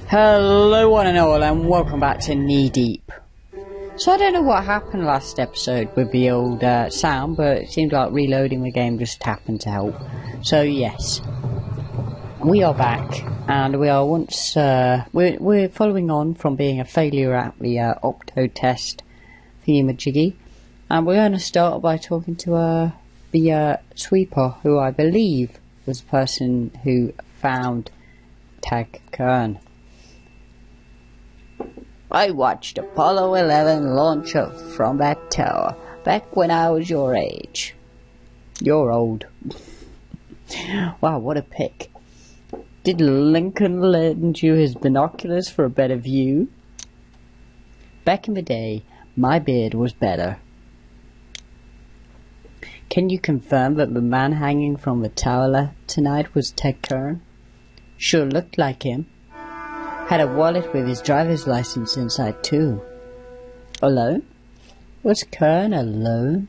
Hello one and all, and welcome back to Knee Deep. So I don't know what happened last episode with the old sound, but it seemed like reloading the game just happened to help. So yes, we are back, and we are we're following on from being a failure at the Octo test thingamajiggy, and we're going to start by talking to the sweeper, who I believe was the person who found Tag Kern. I watched Apollo 11 launch up from that tower back when I was your age. You're old. Wow, what a pick. Did Lincoln lend you his binoculars for a better view? Back in the day, my beard was better. Can you confirm that the man hanging from the tower tonight was Ted Kern? Sure looked like him. Had a wallet with his driver's license inside too. Alone? Was Kern alone?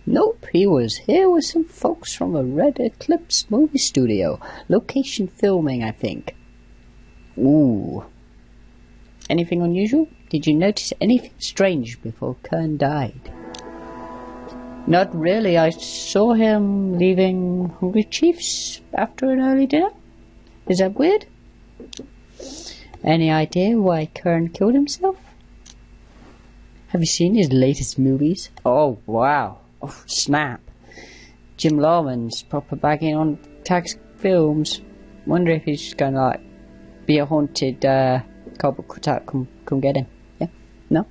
Nope, he was here with some folks from the Red Eclipse movie studio. Location filming, I think. Ooh. Anything unusual? Did you notice anything strange before Kern died? Not really. I saw him leaving Hungry Chiefs after an early dinner. Is that weird? Any idea why Kern killed himself? Have you seen his latest movies? Oh, wow. Oh, snap. Jim Lawman's proper bagging on Tag's films. Wonder if he's going to, like, be a haunted cardboard cutout, come get him. Yeah? No?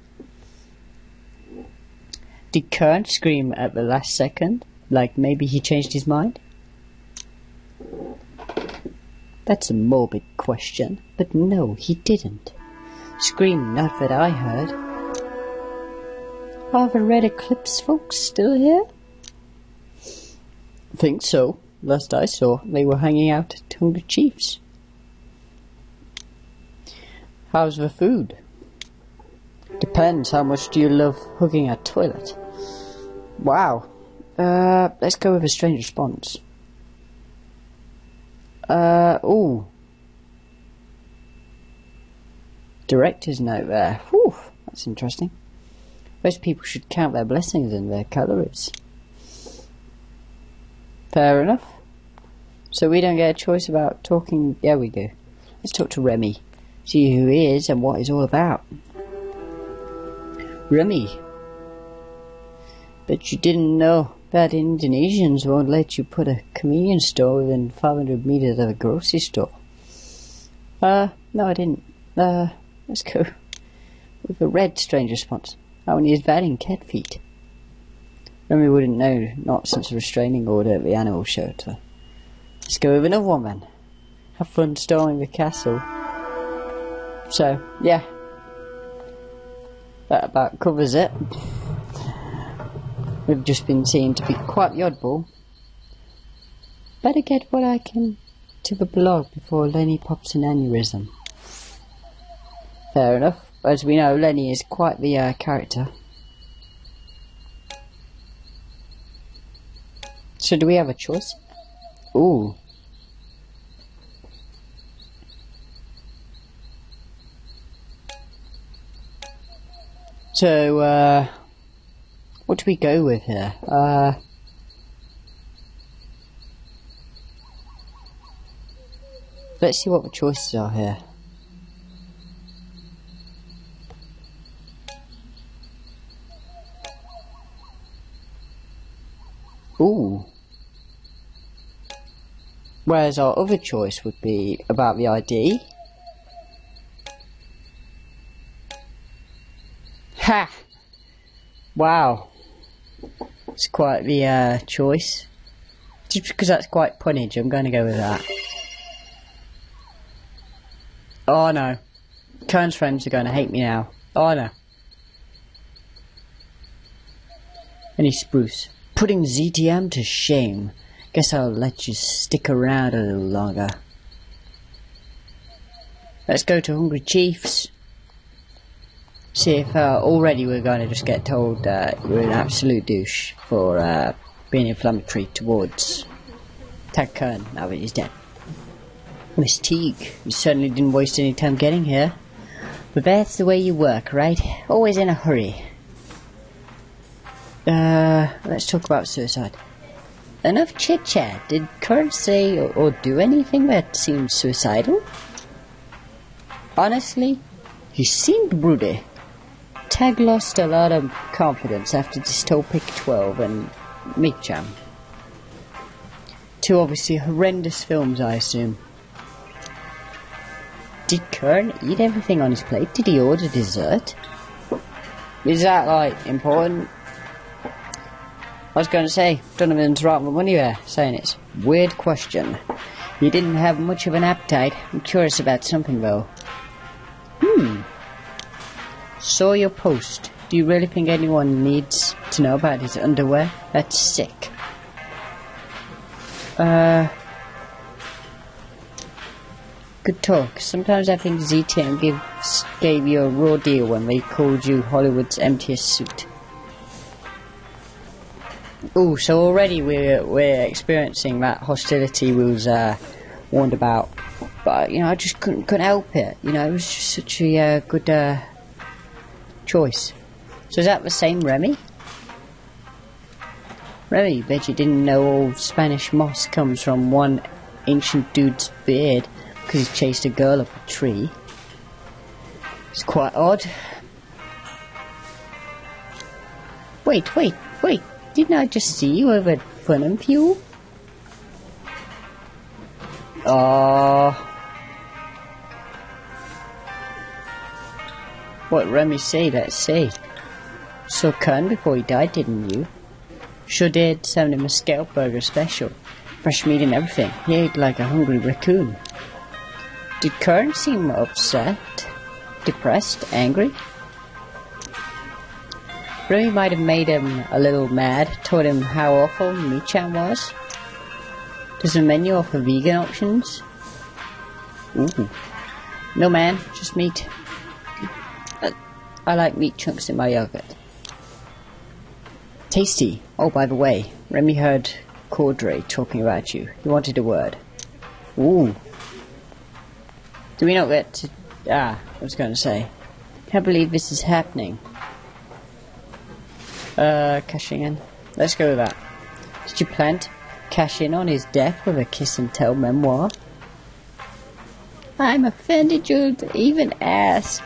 Did Kern scream at the last second? Like maybe he changed his mind? That's a morbid question, but no, he didn't. Scream not that I heard. Are the Red Eclipse folks still here? Think so. Last I saw, they were hanging out at Hungry Chiefs. How's the food? Depends, how much do you love hugging a toilet? Wow. Let's go with a strange response. Ooh. Director's note there. Whew, that's interesting. Most people should count their blessings and their calories. Fair enough. So we don't get a choice about talking... Yeah, we do. Let's talk to Remy. See who he is and what he's all about. Remy. Bet you didn't know that Indonesians won't let you put a convenience store within 500 meters of a grocery store. No, I didn't. Let's go with a red strange response. How many is that in cat feet? Remy wouldn't know, not since the restraining order at the animal shelter. Let's go with another woman. Have fun storming the castle. So, yeah. That about covers it. We've just been seen to be quite the oddball. Better get what I can to the blog before Lenny pops an aneurysm. Fair enough. As we know, Lenny is quite the character. So do we have a choice? Ooh. So, what do we go with here? Let's see what the choices are here. Ooh. Whereas our other choice would be about the ID. Ha! Wow. It's quite the choice. Just because that's quite punnage, I'm going to go with that. Oh no. Kern's friends are going to hate me now. Oh no. Any spruce. Putting ZTM to shame. Guess I'll let you stick around a little longer. Let's go to Hungry Chiefs. See if already we're going to just get told you're an absolute douche for being inflammatory towards Tag Kern now that he's dead. Miss Teague, you certainly didn't waste any time getting here. But that's the way you work, right? Always in a hurry. Let's talk about suicide. Enough chit-chat. Did Kurt say or do anything that seemed suicidal? Honestly, he seemed broody. Tag lost a lot of confidence after Dystopic 12 and Meat-Jam. Two obviously horrendous films, I assume. Did Kern eat everything on his plate? Did he order dessert? Is that, like, important? I was going to say, Donovan's right with money there, saying it's weird question. He didn't have much of an appetite. I'm curious about something, though. Saw your post. Do you really think anyone needs to know about his underwear? That's sick. Good talk. Sometimes I think ZTM gave you a raw deal when they called you Hollywood's emptiest suit. Ooh, so already we're experiencing that hostility we was warned about. But, you know, I just couldn't help it. You know, it was just such a good choice. So is that the same Remy? Remy, bet you didn't know all Spanish moss comes from one ancient dude's beard because he chased a girl up a tree. It's quite odd. Wait. Didn't I just see you over at Fun and Fuel? What Remy say, let's see. Saw Kern before he died, didn't you? Sure did, sent him a scalp burger special. Fresh meat and everything. He ate like a hungry raccoon. Did Kern seem upset? Depressed? Angry? Remy might have made him a little mad, told him how awful Meat-Chan was. Does the menu offer vegan options? Ooh. No man, just meat. I like meat chunks in my yogurt. Tasty. Oh, by the way, Remy heard Cordray talking about you. He wanted a word. Ooh. Do we not get to... I was going to say. Can't believe this is happening. Cashing in. Let's go with that. Did you plan to cash in on his death with a kiss and tell memoir? I'm offended you'd even ask.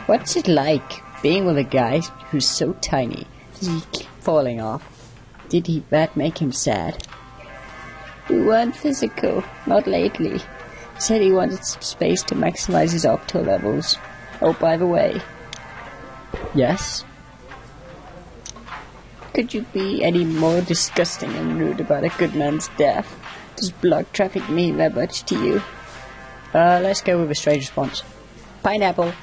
What's it like being with a guy who's so tiny? Does he keep falling off? Did that make him sad? We weren't physical, not lately. He said he wanted some space to maximize his octo levels. Oh, by the way. Yes? Could you be any more disgusting and rude about a good man's death? Does block traffic mean that much to you? Let's go with a strange response. Pineapple.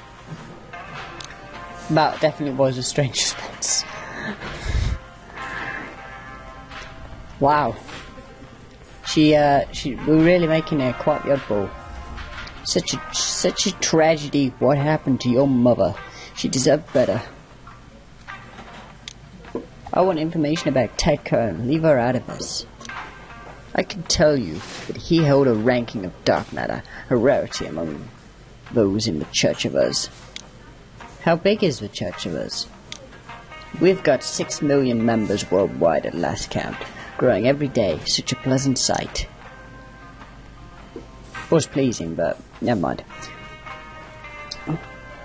That definitely was a strange response. Wow. We're really making her quite the oddball. Such a tragedy. What happened to your mother? She deserved better. I want information about Ted Kern. Leave her out of this. I can tell you that he held a ranking of dark matter, a rarity among those in the Church of Us. How big is the Church of Us? We've got 6 million members worldwide at last count, growing every day, such a pleasant sight. Was pleasing, but never mind.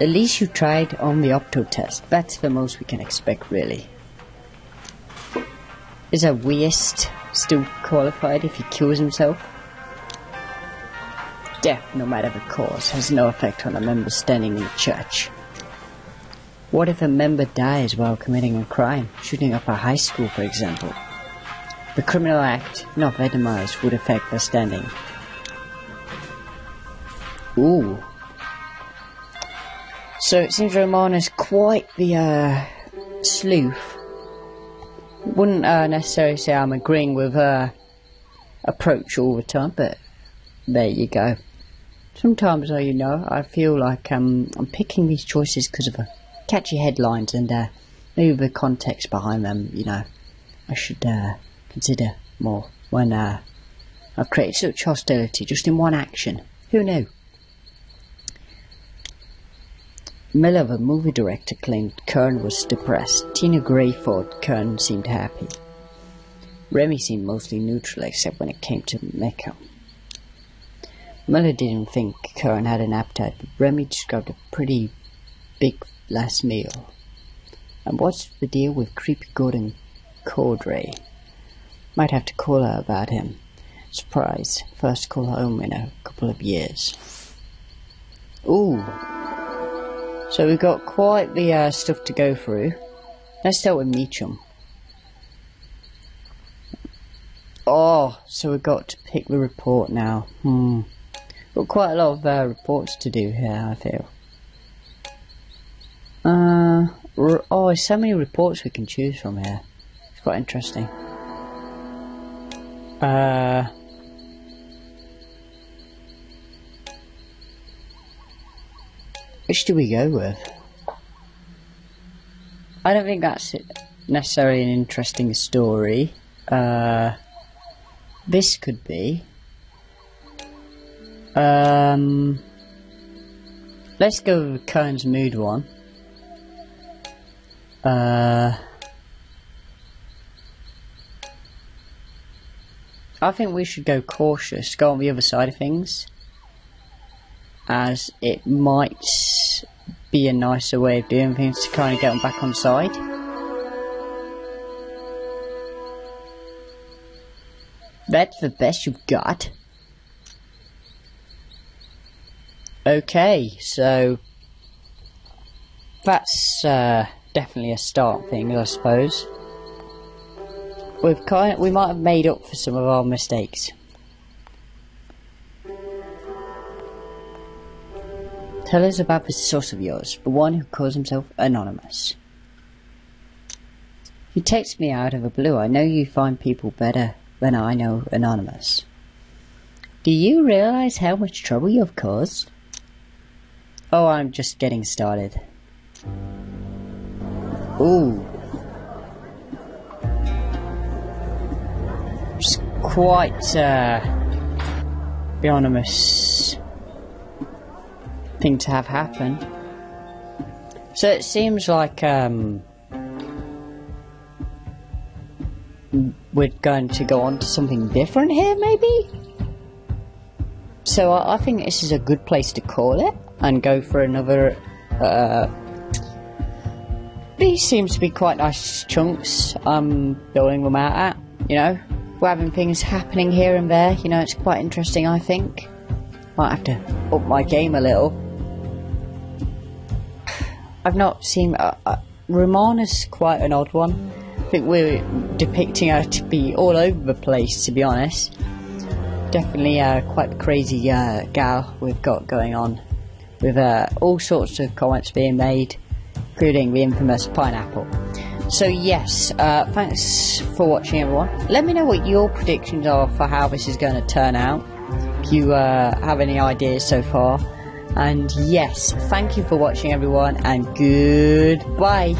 At least you tried on the opto test. That's the most we can expect, really. Is a Weist still qualified if he kills himself? Death, no matter the cause, has no effect on a member standing in the church. What if a member dies while committing a crime, shooting up a high school, for example? The criminal act, not itemized, would affect their standing. Ooh. So it seems Romana's quite the sleuth. Wouldn't necessarily say I'm agreeing with her approach all the time, but there you go. Sometimes, you know, I feel like I'm picking these choices because of catchy headlines and maybe the context behind them, you know, I should consider more when I've created such hostility just in one action. Who knew? Miller, the movie director, claimed Kern was depressed. Tina Gray thought Kern seemed happy. Remy seemed mostly neutral except when it came to makeup. Miller didn't think Kern had an appetite, but Remy described a pretty big last meal. And what's the deal with creepy Gordon Caudray? Might have to call her about him. Surprise. First call home in a couple of years. Ooh. So we've got quite the stuff to go through. Let's start with Meacham. Oh, so we've got to pick the report now. Got quite a lot of reports to do here, I feel. Oh, there's so many reports we can choose from here. It's quite interesting. Which do we go with? I don't think that's necessarily an interesting story. This could be. Let's go with Kern's mood one. I think we should go cautious, go on the other side of things, as it might be a nicer way of doing things to kind of get them back on side. That's the best you've got. Okay, so that's definitely a start thing, I suppose. We might have made up for some of our mistakes. Tell us about this source of yours, the one who calls himself Anonymous. You text me out of the blue. I know you find people better than I know Anonymous. Do you realize how much trouble you've caused? Oh, I'm just getting started. Ooh. It's quite the Anonymous thing to have happen. So it seems like we're going to go on to something different here, maybe? So I think this is a good place to call it and go for another. These seems to be quite nice chunks I'm building them out at, you know. We're having things happening here and there, you know, it's quite interesting, I think. Might have to up my game a little. I've not seen... Romana's quite an odd one. I think we're depicting her to be all over the place, to be honest. Definitely quite a crazy gal we've got going on. With all sorts of comments being made, including the infamous pineapple. So yes, thanks for watching, everyone. Let me know what your predictions are for how this is going to turn out. If you have any ideas so far. And yes, thank you for watching, everyone, and goodbye.